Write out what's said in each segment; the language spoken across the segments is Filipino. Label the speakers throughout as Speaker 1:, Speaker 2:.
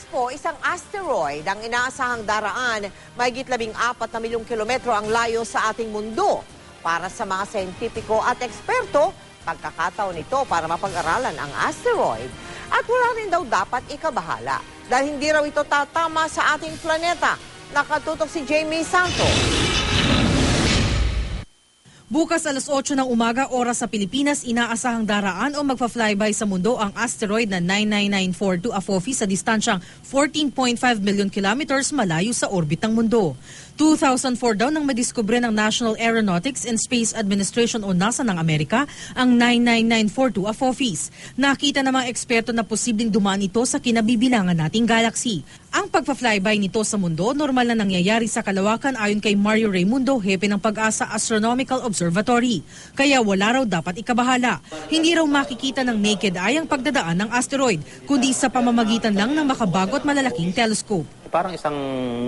Speaker 1: Bukas po, isang asteroid ang inaasahang daraan. Mahigit 14 na milyong kilometro ang layo sa ating mundo. Para sa mga siyentipiko at eksperto, pagkakataon ito para mapag-aralan ang asteroid. At wala rin daw dapat ikabahala dahil hindi raw ito tatama sa ating planeta. Nakatutok si Jamie Santos.
Speaker 2: Bukas alas 8 ng umaga, oras sa Pilipinas, inaasahang daraan o magpa-flyby sa mundo ang asteroid na 99942 Apophis sa distansyang 14.5 million kilometers malayo sa orbitang mundo. 2004 daw nang madiskubre ng National Aeronautics and Space Administration o NASA ng Amerika ang 99942 Apophis. Nakita ng mga eksperto na posibleng dumaan ito sa kinabibilangan nating galaxy. Ang pagpa-flyby nito sa mundo, normal na nangyayari sa kalawakan ayon kay Mario Raimundo, hepe ng Pag-asa Astronomical Observatory. Kaya wala raw dapat ikabahala. Hindi raw makikita ng naked eye ang pagdadaan ng asteroid, kundi sa pamamagitan lang ng makabago at malalaking telescope.
Speaker 3: Parang isang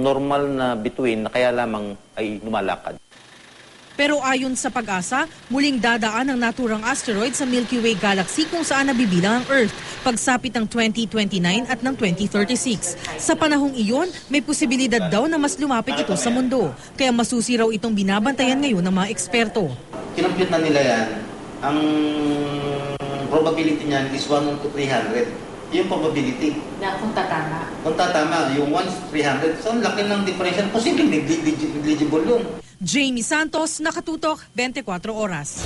Speaker 3: normal na bituin na kaya lamang ay lumalakad.
Speaker 2: Pero ayon sa Pag-asa, muling dadaan ang naturang asteroid sa Milky Way Galaxy kung saan nabibilang ang Earth, pagsapit ng 2029 at ng 2036. Sa panahong iyon, may posibilidad daw na mas lumapit ito sa mundo. Kaya masusi raw itong binabantayan ngayon ng mga eksperto.
Speaker 4: Kinompute na nila yan. Ang probability niyan is 1 to 300. Yung probability.
Speaker 2: Na kung tatama.
Speaker 4: Kung tatama, yung 1 to 300. So, ang laki ng differential. Posibleng negligible yun.
Speaker 2: Jamie Santos, Nakatutok, 24 Oras.